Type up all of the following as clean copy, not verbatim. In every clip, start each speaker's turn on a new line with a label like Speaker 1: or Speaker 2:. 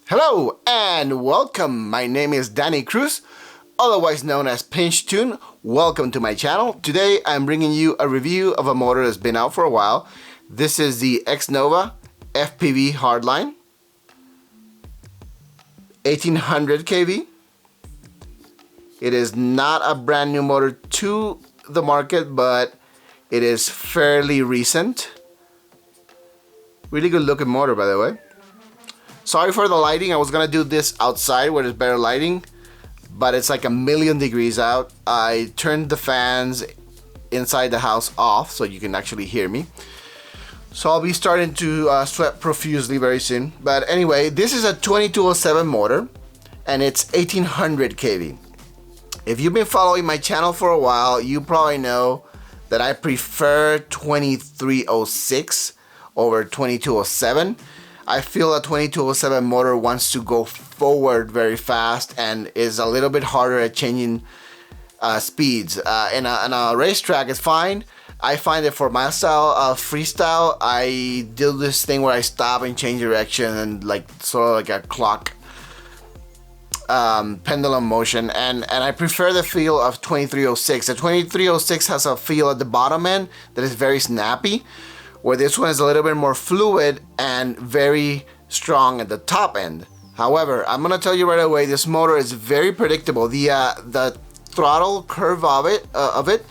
Speaker 1: Hello and welcome. My name is Danny Cruz, otherwise known as Pinchtune. Welcome to my channel. Today I'm bringing you a review of a motor that's been out for a while. This is the XNOVA FPV Hardline 1800 kV. It is not a brand new motor to the market, but it is fairly recent. Really good looking motor, by the way. Sorry for the lighting. I was gonna do this outside where there's better lighting, but it's like 1,000,000 degrees out. I turned the fans inside the house off so you can actually hear me. So I'll be starting to sweat profusely very soon. But anyway, this is a 2207 motor and it's 1800 kV. If you've been following my channel for a while, you probably know that I prefer 2306 over 2207. I feel a 2207 motor wants to go forward very fast and is a little bit harder at changing speeds. In a racetrack, it's fine. I find that for my style of freestyle, I do this thing where I stop and change direction and like sort of like a clock pendulum motion, and I prefer the feel of 2306. The 2306 has a feel at the bottom end that is very snappy, where this one is a little bit more fluid and very strong at the top end. However, I'm gonna tell you right away, this motor is very predictable. The throttle curve of it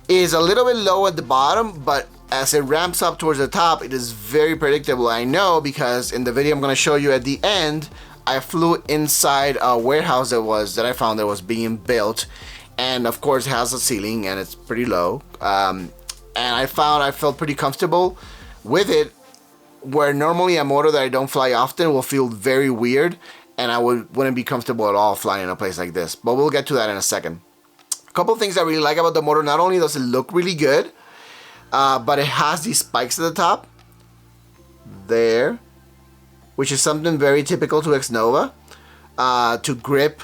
Speaker 1: is a little bit low at the bottom, but as it ramps up towards the top, it is very predictable. I know because in the video I'm gonna show you at the end, I flew inside a warehouse that I found that was being built, and of course it has a ceiling and it's pretty low. And I felt pretty comfortable with it, where normally a motor that I don't fly often will feel very weird, and I wouldn't be comfortable at all flying in a place like this. But we'll get to that in a second. A couple of things I really like about the motor: not only does it look really good, but it has these spikes at the top there, which is something very typical to XNOVA, to grip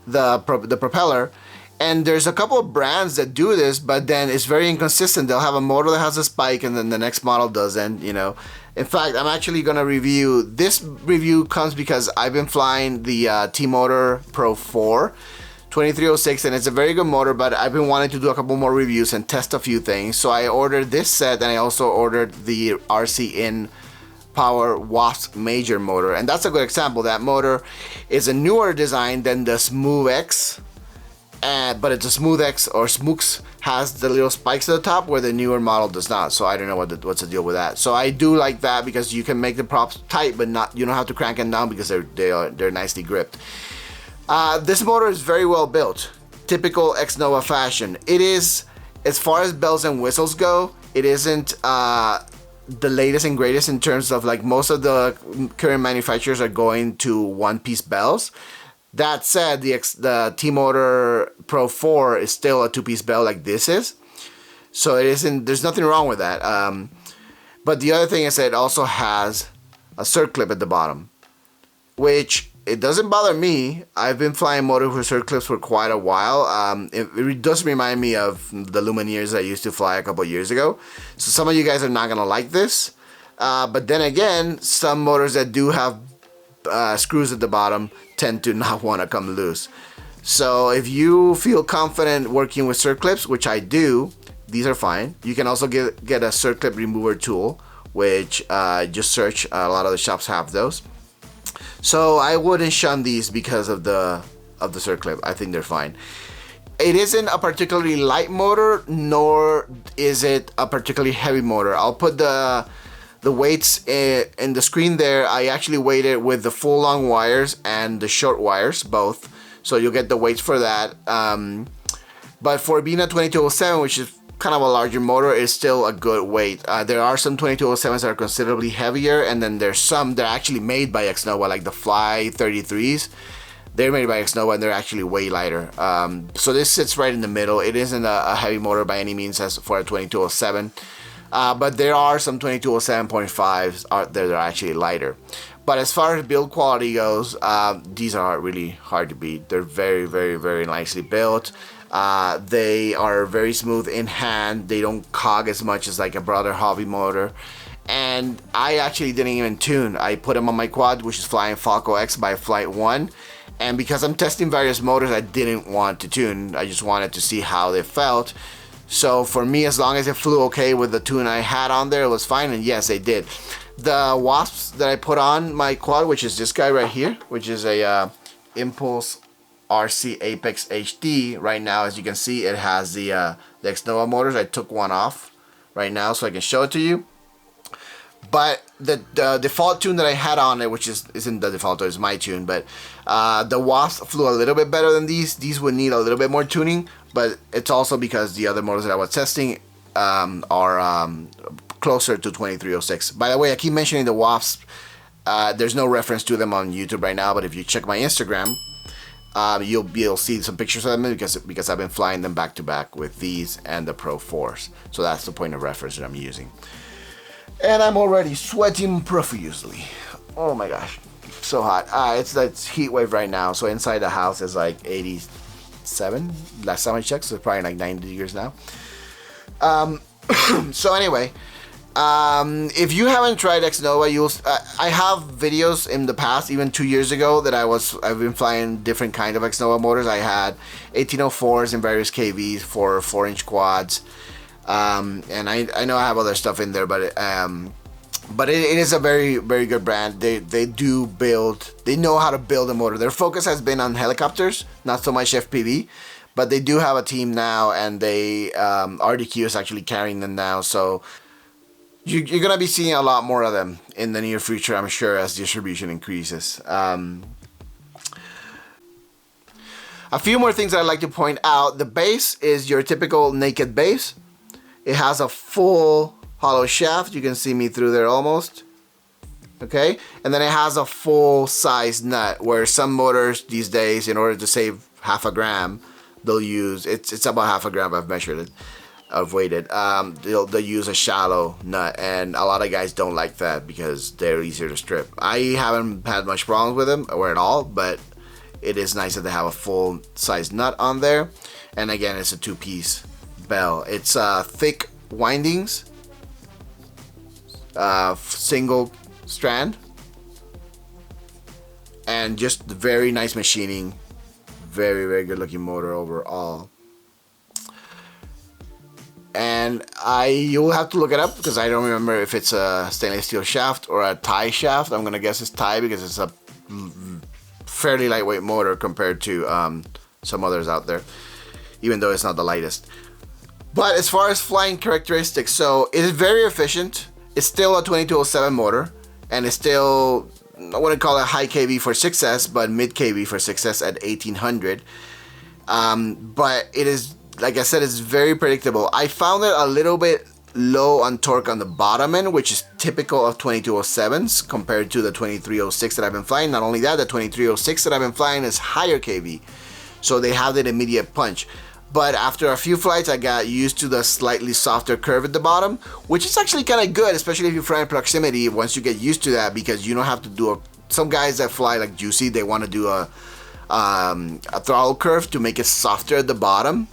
Speaker 1: the propeller. And there's a couple of brands that do this, but then it's very inconsistent. They'll have a motor that has a spike and then the next model doesn't, you know. In fact, I'm actually gonna review, this review comes because I've been flying the T-Motor Pro 4 2306, and it's a very good motor, but I've been wanting to do a couple more reviews and test a few things. So I ordered this set, and I also ordered the RC Power Wasp Major motor, and that's a good example. That motor is a newer design than the Smooth X, but it's a Smooth X, or Smoox, has the little spikes at the top where the newer model does not. So I don't know what's the deal with that. So I do like that because you can make the props tight, but you don't have to crank them down because they're nicely gripped. This motor is very well built, typical XNOVA fashion. It is, as far as bells and whistles go, it isn't the latest and greatest in terms of, like, most of the current manufacturers are going to one-piece bells. That said, the T-Motor Pro 4 is still a two-piece bell like this is. So it isn't, there's nothing wrong with that. But the other thing is that it also has a circ clip at the bottom, which it doesn't bother me. I've been flying motors with circ clips for quite a while. It does remind me of the Lumineers I used to fly a couple years ago. So some of you guys are not gonna like this. But then again, some motors that do have screws at the bottom tend to not want to come loose. So if you feel confident working with circ clips, which I do, these are fine. You can also get a circ clip remover tool, which just search, a lot of the shops have those. So I wouldn't shun these because of the circ clip. I think they're fine. It isn't a particularly light motor, nor is it a particularly heavy motor. I'll put the weights in the screen there. I actually weighed it with the full long wires and the short wires, both. So you'll get the weights for that. But for being a 2207, which is kind of a larger motor, is still a good weight. There are some 2207s that are considerably heavier, and then there's some that are actually made by XNOVA, like the Fly 33s. They're made by XNOVA and they're actually way lighter. So this sits right in the middle. It isn't a heavy motor by any means as for a 2207. But there are some 2207.5s out there that are actually lighter. But as far as build quality goes, these are really hard to beat. They're very, very, very nicely built. They are very smooth in hand. They don't cog as much as like a broader hobby motor. and I actually didn't even tune. I put them on my quad, which is flying Falco X by Flight 1, and because I'm testing various motors, I didn't want to tune. I just wanted to see how they felt. So for me, as long as it flew okay with the tune I had on there, it was fine, and yes, it did. The wasps that I put on my quad, which is this guy right here, which is a Impulse RC Apex HD. Right now, as you can see, it has the XNOVA motors. I took one off right now so I can show it to you. But the default tune that I had on it, which isn't the default, it's my tune, but the Wasp flew a little bit better than these. These would need a little bit more tuning, but it's also because the other motors that I was testing are closer to 2306. By the way, I keep mentioning the Wasp. There's no reference to them on YouTube right now, but if you check my Instagram, you'll see some pictures of them because I've been flying them back to back with these and the Pro 4s. So that's the point of reference that I'm using. And I'm already sweating profusely. Oh my gosh, so hot. It's heat wave right now. So inside the house is like 87. Last time I checked, so it's probably like 90 degrees now. So anyway, if you haven't tried XNOVA, I have videos in the past, even 2 years ago, that I've been flying different kind of XNOVA motors. I had 1804s in various KVs for 4-inch quads. And I know I have other stuff in there, but it is a very, very good brand. They know how to build a motor. Their focus has been on helicopters, not so much FPV, but they do have a team now, and RDQ is actually carrying them now. So you're gonna be seeing a lot more of them in the near future, I'm sure, as distribution increases. A few more things that I'd like to point out. The base is your typical naked base. It has a full hollow shaft. You can see me through there almost. Okay, and then it has a full size nut, where some motors these days, in order to save half a gram, they'll use, it's about half a gram, I've measured it, I've weighed it. They'll use a shallow nut, and a lot of guys don't like that because they're easier to strip. I haven't had much problems with them or at all, but it is nice that they have a full size nut on there. And again, it's a 2-piece bell. It's thick windings, single strand, and just very nice machining. Very, very good looking motor overall. And you'll have to look it up because I don't remember if it's a stainless steel shaft or a tie shaft. I'm gonna guess it's tie because it's a fairly lightweight motor compared to some others out there, even though it's not the lightest. But as far as flying characteristics, so it is very efficient. It's still a 2207 motor, and it's still, I wouldn't call it high KV for 6S, but mid KV for 6S at 1800. But it is, like I said, it's very predictable. I found it a little bit low on torque on the bottom end, which is typical of 2207s compared to the 2306 that I've been flying. Not only that, the 2306 that I've been flying is higher KV, so they have that immediate punch. But after a few flights, I got used to the slightly softer curve at the bottom, which is actually kind of good, especially if you fly in proximity, once you get used to that, because you don't have to do some guys that fly like Juicy, they want to do a throttle curve to make it softer at the bottom.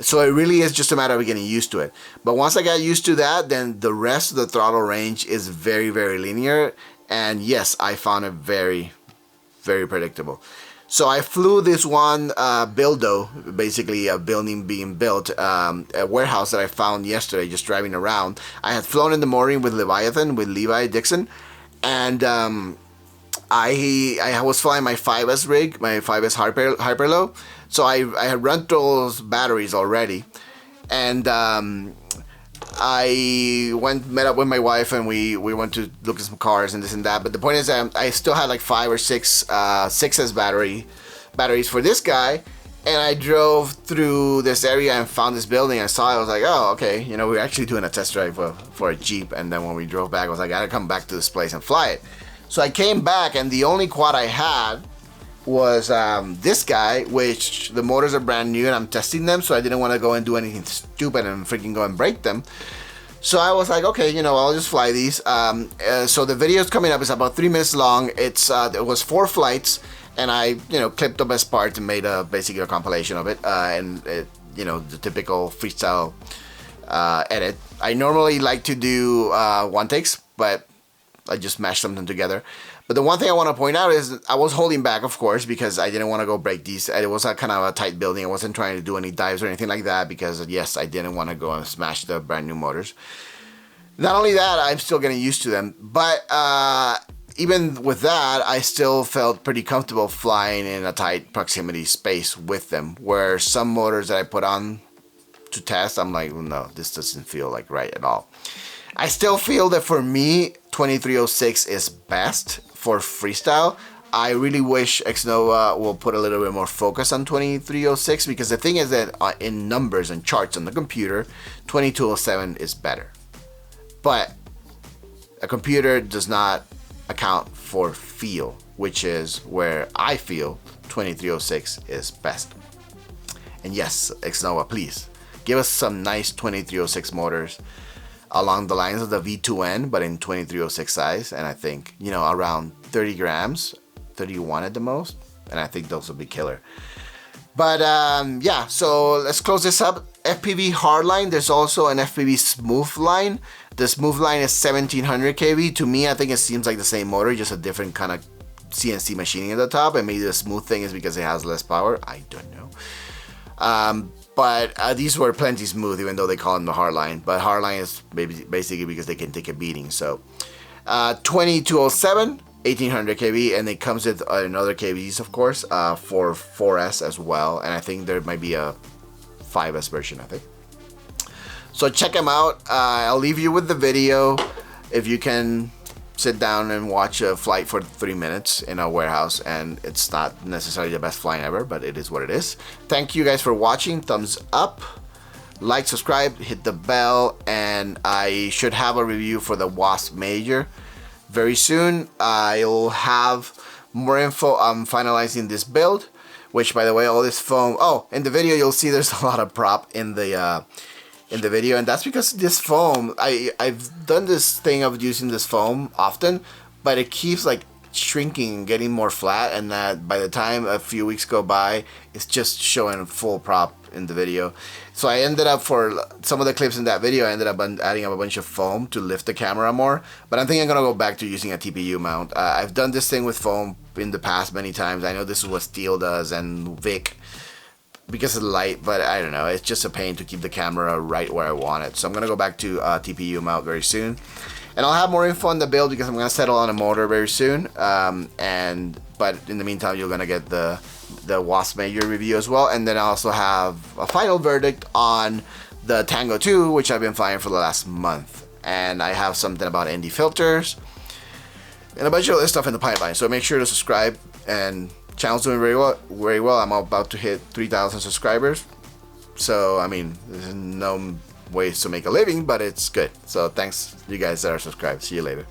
Speaker 1: So it really is just a matter of getting used to it. But once I got used to that, then the rest of the throttle range is very, very linear. And yes, I found it very, very predictable. So I flew this one Buildo, basically a building being built, a warehouse that I found yesterday just driving around. I had flown in the morning with Leviathan, with Levi Dixon, and I was flying my 5S rig, my 5S Hyperlow. So I had run those batteries already, and I met up with my wife, and we went to look at some cars and this and that. But the point is that I still had like 5 or 6 6S batteries for this guy, and I drove through this area and found this building. I saw it, I was like, oh, okay, you know, we're actually doing a test drive for a Jeep. And then when we drove back, I was like, I gotta come back to this place and fly it. So I came back, and the only quad I had was this guy, which the motors are brand new and I'm testing them, so I didn't want to go and do anything stupid and freaking go and break them. So I was like, okay, you know, I'll just fly these. So the video's coming up. It's about 3 minutes long. It was 4 flights, and I, you know, clipped the best parts and made basically a compilation of it. And it, you know, the typical freestyle edit. I normally like to do one takes, but I just mashed something together. But the one thing I want to point out is I was holding back, of course, because I didn't want to go break these. It was a kind of a tight building. I wasn't trying to do any dives or anything like that because, yes, I didn't want to go and smash the brand new motors. Not only that, I'm still getting used to them, but even with that, I still felt pretty comfortable flying in a tight proximity space with them, where some motors that I put on to test, I'm like, no, this doesn't feel like right at all. I still feel that for me, 2306 is best for freestyle. I really wish XNOVA will put a little bit more focus on 2306, because the thing is that in numbers and charts on the computer, 2207 is better. But a computer does not account for feel, which is where I feel 2306 is best. And yes, XNOVA, please give us some nice 2306 motors along the lines of the V2N, but in 2306 size, and I think, you know, around 30 grams, 31 at the most, and I think those will be killer. But yeah, so let's close this up. FPV Hardline, there's also an FPV Smooth line. The Smooth line is 1700 kV. To me, I think it seems like the same motor, just a different kind of CNC machining at the top, and maybe the smooth thing is because it has less power. I don't know. But these were plenty smooth, even though they call them the Hardline. But Hardline is basically because they can take a beating. So 2207, 1800 kV, and it comes with another KVs, of course, for 4S as well. And I think there might be a 5S version, I think. So check them out. I'll leave you with the video. If you can sit down and watch a flight for 3 minutes in a warehouse, and it's not necessarily the best flying ever, but it is what it is. Thank you guys for watching. Thumbs up, like, subscribe, hit the bell, and I should have a review for the Wasp Major very soon. I'll have more info on finalizing this build, which, by the way, all this foam, oh, in the video you'll see there's a lot of prop in the video, and that's because this foam, I've done this thing of using this foam often, but it keeps like shrinking and getting more flat, and that by the time a few weeks go by, it's just showing full prop in the video. So I ended up, for some of the clips in that video, I ended up adding up a bunch of foam to lift the camera more, but I'm thinking I'm gonna go back to using a TPU mount. I've done this thing with foam in the past many times. I know this is what Steel does and Vic, because of the light, but I don't know, it's just a pain to keep the camera right where I want it. So I'm gonna go back to TPU mount very soon, and I'll have more info on the build because I'm gonna settle on a motor very soon. But in the meantime, you're gonna get the Wasp Major review as well, and then I also have a final verdict on the Tango 2, which I've been flying for the last month, and I have something about ND filters and a bunch of other stuff in the pipeline. So make sure to subscribe, and channel's doing very well. I'm about to hit 3,000 subscribers. So, I mean, there's no ways to make a living, but it's good. So thanks, you guys that are subscribed. See you later.